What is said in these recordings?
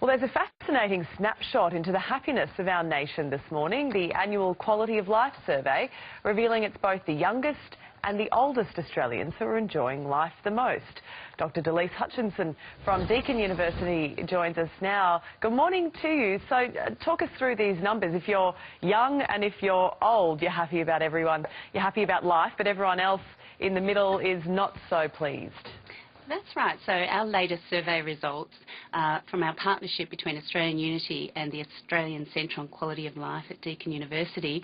Well, there's a fascinating snapshot into the happiness of our nation this morning. The annual Quality of Life survey revealing it's both the youngest and the oldest Australians who are enjoying life the most. Dr. Delise Hutchinson from Deakin University joins us now. Good morning to you. So talk us through these numbers. If you're young and if you're old, you're happy about everyone. You're happy about life, but everyone else in the middle is not so pleased. That's right. So our latest survey results from our partnership between Australian Unity and the Australian Centre on Quality of Life at Deakin University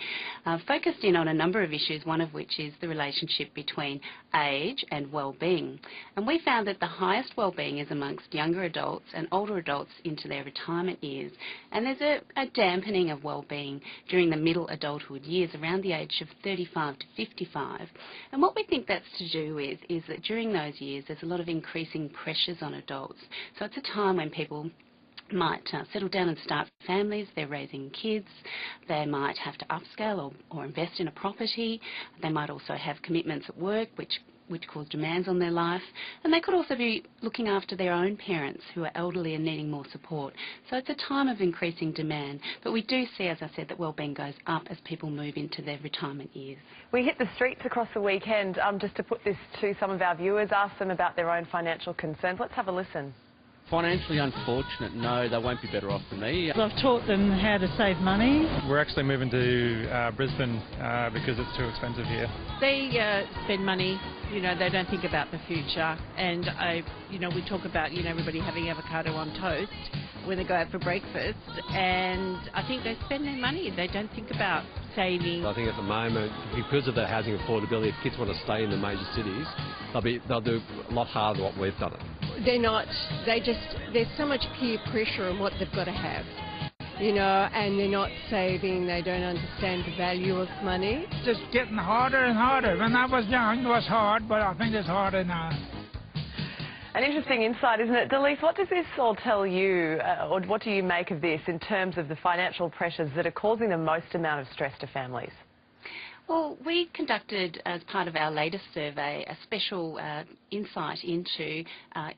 focused in on a number of issues, one of which is the relationship between age and well-being. And we found that the highest well-being is amongst younger adults and older adults into their retirement years. And there's a dampening of well-being during the middle adulthood years, around the age of 35 to 55. And what we think that's to do with is that during those years there's a lot of increasing pressures on adults. So it's a time when people might settle down and start families, they're raising kids, they might have to upscale or invest in a property, they might also have commitments at work which cause demands on their life, and they could also be looking after their own parents who are elderly and needing more support. So it's a time of increasing demand, but we do see, as I said, that wellbeing goes up as people move into their retirement years. We hit the streets across the weekend just to put this to some of our viewers, ask them about their own financial concerns. Let's have a listen. Financially unfortunate, no, they won't be better off than me. I've taught them how to save money. We're actually moving to Brisbane because it's too expensive here. They spend money, they don't think about the future. And, we talk about, everybody having avocado on toast when they go out for breakfast. And I think they spend their money. They don't think about saving. I think at the moment, because of the housing affordability, if kids want to stay in the major cities, they'll do a lot harder than what we've done it. There's so much peer pressure on what they've got to have, and they're not saving, they don't understand the value of money. It's just getting harder and harder. When I was young, it was hard, but I think it's harder now. An interesting insight, isn't it? Delise, what does this all tell you, or what do you make of this in terms of the financial pressures that are causing the most amount of stress to families? Well, we conducted, as part of our latest survey, a special insight into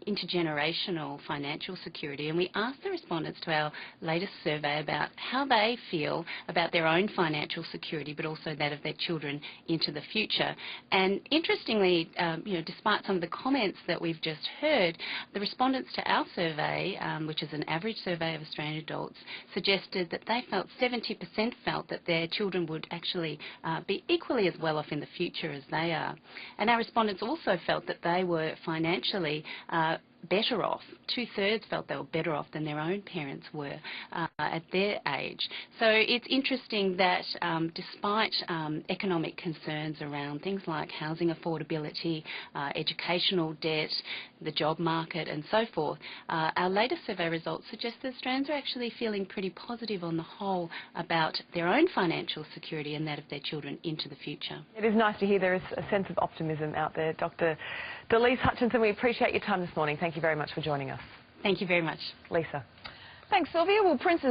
intergenerational financial security, and we asked the respondents to our latest survey about how they feel about their own financial security, but also that of their children into the future. And interestingly, despite some of the comments that we've just heard, the respondents to our survey, which is an average survey of Australian adults, suggested that they felt 70% felt that their children would actually be equally as well off in the future as they are. And our respondents also felt that they were financially better off. 2/3 felt they were better off than their own parents were at their age. So it's interesting that despite economic concerns around things like housing affordability, educational debt, the job market and so forth, our latest survey results suggest that Australians are actually feeling pretty positive on the whole about their own financial security and that of their children into the future. It is nice to hear there is a sense of optimism out there. Dr. Delise Hutchinson, we appreciate your time this morning. Thank you very much for joining us. Thank you very much. Lisa. Thanks, Sylvia. Well, Princess